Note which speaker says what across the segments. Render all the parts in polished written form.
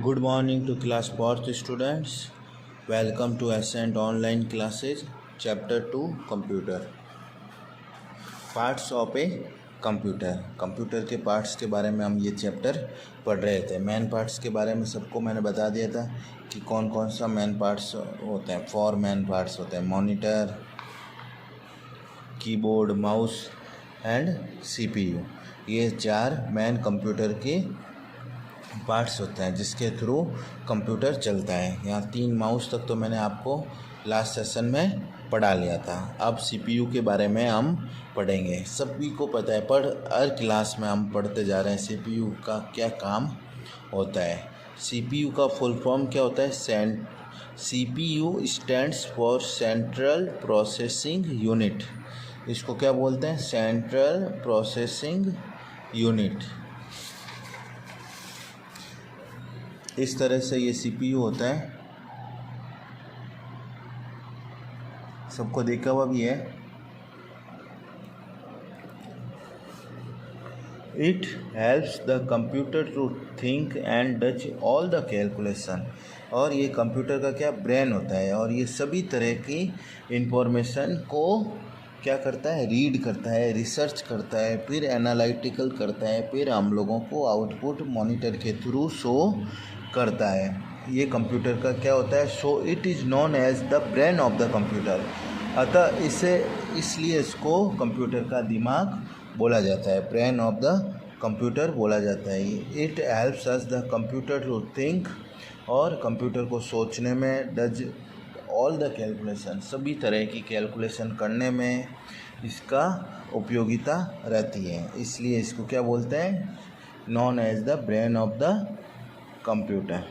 Speaker 1: Good morning to class 4th students. Welcome to Ascent Online Classes, Chapter 2 Computer. Parts of a computer. Computer के parts के बारे में हम ये chapter पढ़ रहे थे. मेन पार्ट्स के बारे में सबको मैंने बता दिया था कि कौन कौन सा मेन पार्ट्स होते हैं. 4 मेन पार्ट्स होते हैं: monitor, keyboard, mouse and CPU. ये 4 मेन कंप्यूटर के पार्ट्स होते हैं जिसके थ्रू कंप्यूटर चलता है. यहाँ 3 माउस तक तो मैंने आपको लास्ट सेशन में पढ़ा लिया था. अब सीपीयू के बारे में हम पढ़ेंगे. सभी को पता है, हर क्लास में हम पढ़ते जा रहे हैं सीपीयू का क्या काम होता है. सीपीयू का फुल फॉर्म क्या होता है? CPU stands for central processing unit. इसको क्या बोलते हैं? Central processing unit. इस तरह से ये सीपीयू होता है. सबको देखा हुआ भी है. It helps the computer to think and do all the calculation. और ये कंप्यूटर का क्या ब्रेन होता है और ये सभी तरह की इंफॉर्मेशन को क्या करता है? रीड करता है, रिसर्च करता है, फिर एनालिटिकल करता है, फिर हम लोगों को आउटपुट मॉनिटर के थ्रू शो करता है. ये कंप्यूटर का क्या होता है? So it is known as the brain of the computer. अतः इसलिए इसको कंप्यूटर का दिमाग बोला जाता है, ब्रेन ऑफ द कंप्यूटर बोला जाता है. It helps us the computer to think, और कंप्यूटर को सोचने में, डज ऑल द कैलकुलेशन, सभी तरह की कैलकुलेशन करने में इसका उपयोगिता रहती है. इसलिए इसको क्या बोलते हैं? Known as the brain of the computer.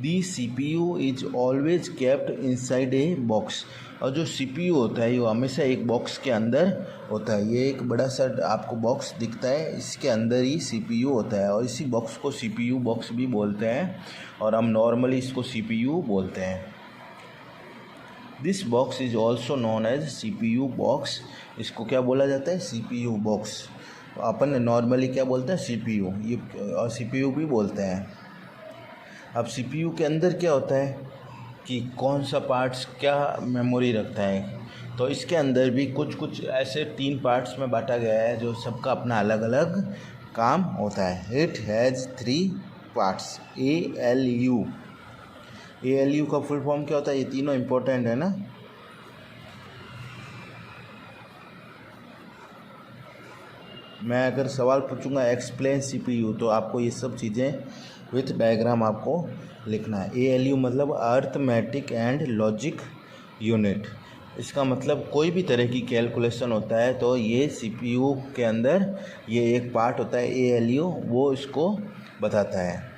Speaker 1: The CPU is always kept inside a box. और जो CPU होता है वो हमेशा एक बॉक्स के अंदर होता है. ये एक बड़ा सा आपको बॉक्स दिखता है, इसके अंदर ही CPU होता है और इसी बॉक्स को CPU बॉक्स भी बोलते हैं और हम नॉर्मली इसको CPU बोलते हैं. This box is also known as CPU box. इसको क्या बोला जाता है? CPU box. अपन नॉर्मली क्या बोलते हैं? CPU. ये और CPU भी बोलते हैं. अब सीपीयू के अंदर क्या होता है कि कौन सा पार्ट्स क्या मेमोरी रखता है. तो इसके अंदर भी कुछ ऐसे 3 पार्ट्स में बांटा गया है जो सबका अपना अलग अलग काम होता है. It has 3 parts. ALU. ALU का फुल फॉर्म क्या होता है? ये तीनों इम्पोर्टेंट है ना. मैं अगर सवाल पूछूंगा एक्सप्लेन सीपीयू, तो आपको ये सब चीज़ें विथ डायग्राम आपको लिखना है. ALU मतलब अर्थमेटिक एंड लॉजिक यूनिट. इसका मतलब कोई भी तरह की कैलकुलेशन होता है तो ये CPU के अंदर ये एक पार्ट होता है ALU, वो इसको बताता है.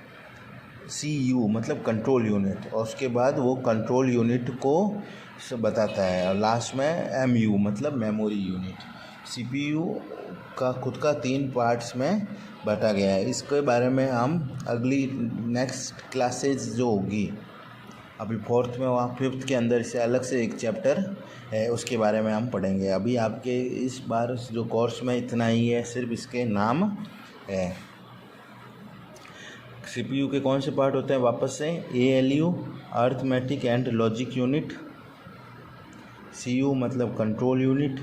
Speaker 1: CU मतलब कंट्रोल यूनिट, और उसके बाद वो कंट्रोल यूनिट को बताता है, और लास्ट में MU मतलब मेमोरी यूनिट. CPU का खुद का 3 पार्ट्स में बांटा गया है. इसके बारे में हम अगली नेक्स्ट क्लासेज जो होगी, अभी 4th में वहाँ 5th के अंदर से अलग से एक चैप्टर है, उसके बारे में हम पढ़ेंगे. अभी आपके इस बार जो कोर्स में इतना ही है, सिर्फ इसके नाम है. CPU के कौन से पार्ट होते हैं? वापस से ALU arithmetic and logic unit, CU मतलब कंट्रोल यूनिट,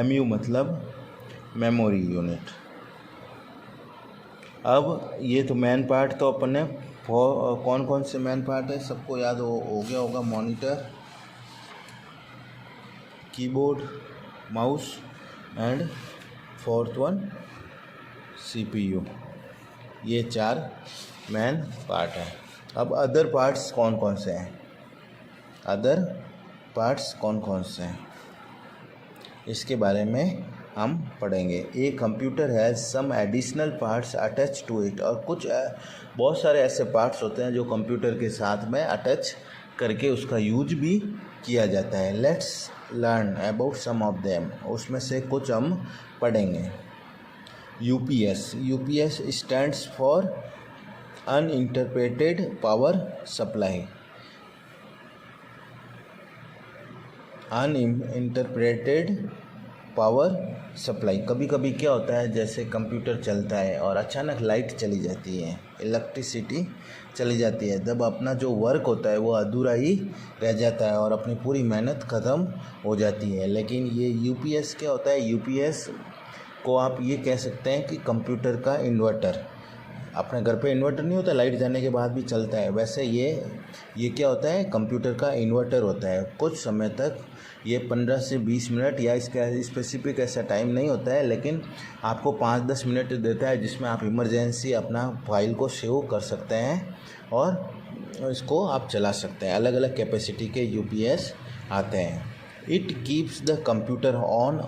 Speaker 1: MU मतलब मेमोरी यूनिट. अब ये तो मेन पार्ट तो अपन ने कौन कौन से मेन पार्ट है सबको याद हो गया होगा. Monitor, keyboard, mouse and 4th one CPU. ये 4 मेन पार्ट हैं. अब अदर पार्ट्स कौन कौन से हैं? अदर पार्ट्स कौन कौन से हैं इसके बारे में हम पढ़ेंगे. A computer has some additional parts attach to it. और बहुत सारे ऐसे पार्ट्स होते हैं जो कंप्यूटर के साथ में अटैच करके उसका यूज भी किया जाता है. Let's learn about some of them. उसमें से कुछ हम पढ़ेंगे. UPS stands for uninterpreted power supply. Uninterpreted power supply. कभी कभी क्या होता है, जैसे कंप्यूटर चलता है और अचानक लाइट चली जाती है, इलेक्ट्रिसिटी चली जाती है, तब अपना जो वर्क होता है वो अधूरा ही रह जाता है और अपनी पूरी मेहनत ख़त्म हो जाती है। लेकिन ये यूपीएस क्या होता है, यूपीएस को आप ये कह सकते हैं कि कंप्यूटर का इन्वर्टर। अपने घर पे इन्वर्टर नहीं होता, लाइट जाने के बाद भी चलता है, वैसे ये क्या होता है, कंप्यूटर का इन्वर्टर होता है। कुछ समय तक ये 15 से 20 मिनट या इसका स्पेसिफिक ऐसा टाइम नहीं होता है, लेकिन आपको 5-10 मिनट देता है जिसमें आप इमरजेंसी अपना फाइल को सेव कर सकते हैं और इसको आप चला सकते हैं। अलग अलग कैपेसिटी के यूपीएस आते हैं। It keeps the computer on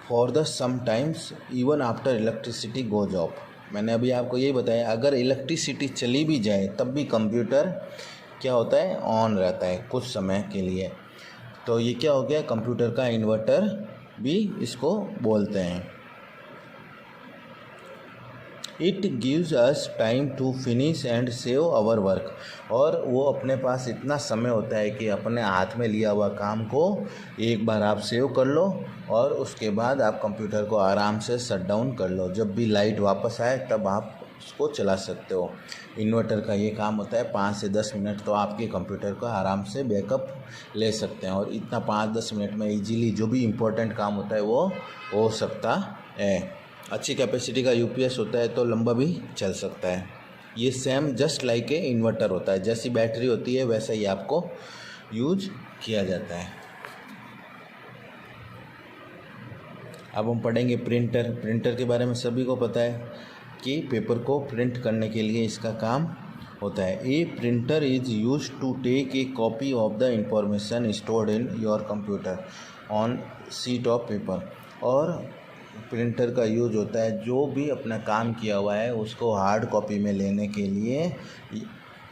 Speaker 1: for the sometimes even after electricity goes off. मैंने अभी आपको यही बताया, अगर इलेक्ट्रिसिटी चली भी जाए तब भी कंप्यूटर क्या होता है, ऑन रहता है कुछ समय के लिए। तो ये क्या हो गया, कंप्यूटर का इन्वर्टर भी इसको बोलते हैं। It gives us time to finish and save our work. और वो अपने पास इतना समय होता है कि अपने हाथ में लिया हुआ काम को एक बार आप सेव कर लो और उसके बाद आप कंप्यूटर को आराम से शट डाउन कर लो। जब भी लाइट वापस आए तब आप उसको चला सकते हो। इन्वर्टर का ये काम होता है 5 से 10 मिनट तो आपके कंप्यूटर का आराम से बैकअप ले सकते हैं और इतना 5-10 मिनट में इजीली जो भी इम्पोर्टेंट काम होता है वो हो सकता है। अच्छी कैपेसिटी का यूपीएस होता है तो लंबा भी चल सकता है। ये same just like a inverter होता है, जैसी बैटरी होती है वैसा ही आपको यूज किया जाता है। अब हम पढ़ेंगे प्रिंटर। प्रिंटर के बारे में सभी को पता है कि पेपर को प्रिंट करने के लिए इसका काम होता है। A printer is use to take a copy of the information stored in your computer on sheet of paper. और प्रिंटर का यूज होता है जो भी अपना काम किया हुआ है उसको हार्ड कॉपी में लेने के लिए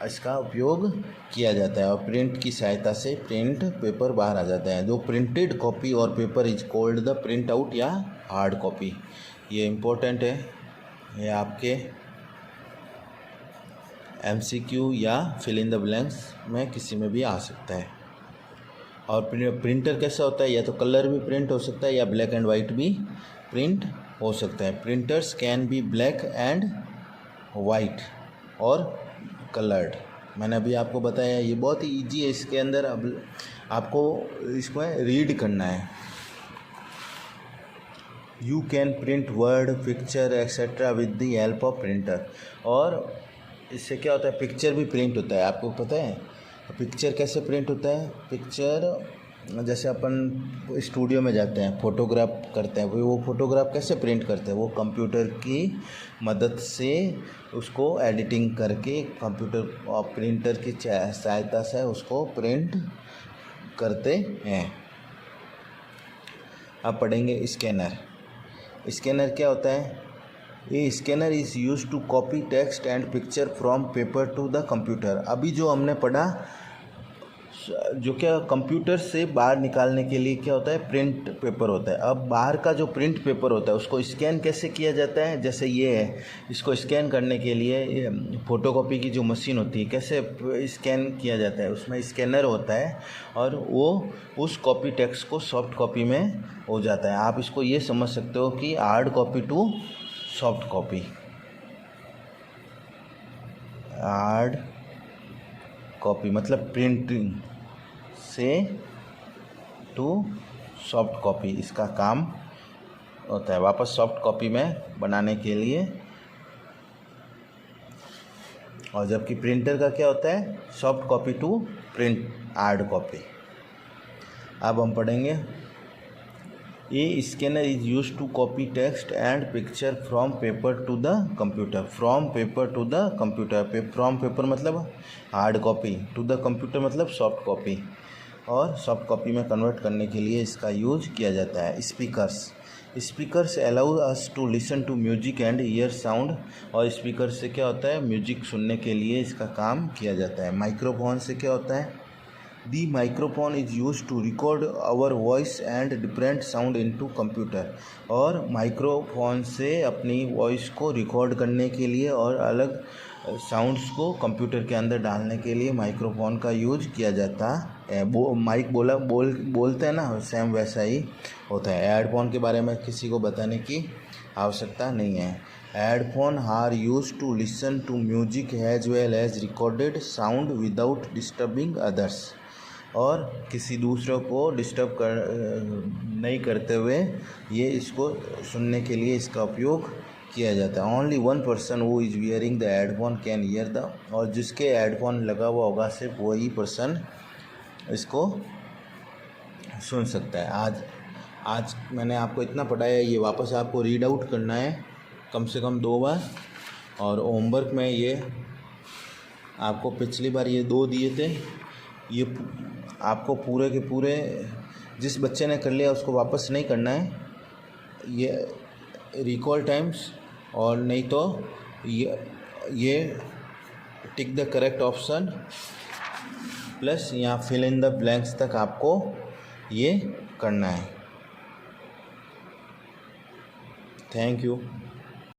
Speaker 1: इसका उपयोग किया जाता है और प्रिंट की सहायता से प्रिंट पेपर बाहर आ जाता है। जो प्रिंटेड कॉपी और paper is called the print out या हार्ड कॉपी। ये इम्पोर्टेंट है, ये आपके एमसीक्यू या फिल इन द ब्लैंक्स में किसी में भी आ सकता है। और प्रिंटर कैसा होता है, या तो कलर भी प्रिंट हो सकता है या ब्लैक एंड वाइट भी प्रिंट हो सकता है। Printers can be black and white और कलर्ड। मैंने अभी आपको बताया, ये बहुत ही ईजी है। इसके अंदर अब आपको इसमें रीड करना है। You can print word, picture etcetera with the help of printer. और इससे क्या होता है, पिक्चर भी प्रिंट होता है। आपको पता है पिक्चर कैसे प्रिंट होता है? पिक्चर जैसे अपन स्टूडियो में जाते हैं, फ़ोटोग्राफ करते हैं, वो फ़ोटोग्राफ कैसे प्रिंट करते हैं? वो कंप्यूटर की मदद से उसको एडिटिंग करके कंप्यूटर और प्रिंटर की सहायता से उसको प्रिंट करते हैं। अब पढ़ेंगे स्कैनर। स्कैनर क्या होता है? ये scanner is use to copy text and picture from paper to the computer. अभी जो हमने पढ़ा, जो क्या कंप्यूटर से बाहर निकालने के लिए क्या होता है, प्रिंट पेपर होता है। अब बाहर का जो प्रिंट पेपर होता है उसको स्कैन कैसे किया जाता है? जैसे ये है, इसको स्कैन करने के लिए फ़ोटोकॉपी की जो मशीन होती है कैसे स्कैन किया जाता है, उसमें स्कैनर होता है और वो उस कॉपी टेक्स्ट को सॉफ्ट कॉपी में हो जाता है। आप इसको ये समझ सकते हो कि hard copy to soft copy. Hard copy मतलब प्रिंटिंग से टू सॉफ्ट कॉपी, इसका काम होता है वापस सॉफ्ट कॉपी में बनाने के लिए। और जबकि प्रिंटर का क्या होता है, soft copy to print hard copy. अब हम पढ़ेंगे, a scanner is use to copy text and picture from paper to the computer. From paper to the computer, from paper मतलब hard copy, to the computer मतलब soft copy. और soft copy में convert करने के लिए इसका use किया जाता है। Speakers allow us to listen to music and hear sound. और स्पीकर से क्या होता है, म्यूजिक सुनने के लिए इसका काम किया जाता है। माइक्रोफोन से क्या होता है, the microphone is use to record our voice and different sound into computer. और माइक्रोफोन से अपनी वॉइस को रिकॉर्ड करने के लिए और अलग साउंड्स को कंप्यूटर के अंदर डालने के लिए माइक्रोफोन का यूज किया जाता है। माइक बोलते हैं ना, सेम वैसा ही होता है। हेडफोन के बारे में किसी को बताने की आवश्यकता नहीं है। Headphone are use to listen to music as well as recorded sound without disturbing others. और किसी दूसरों को डिस्टर्ब नहीं करते हुए ये इसको सुनने के लिए इसका उपयोग किया जाता है। Only one person who is wearing the headphone can hear the. और जिसके हेडफोन लगा हुआ होगा सिर्फ वही पर्सन इसको सुन सकता है। आज मैंने आपको इतना पढ़ाया है, ये वापस आपको रीड आउट करना है कम से कम 2 बार। और होमवर्क में ये आपको पिछली बार ये 2 दिए थे, ये आपको पूरे के पूरे जिस बच्चे ने कर लिया उसको वापस नहीं करना है। ये रिकॉल टाइम्स और नहीं तो ये tick the correct option plus यहाँ फिल इन द ब्लैंक्स तक आपको ये करना है। Thank you.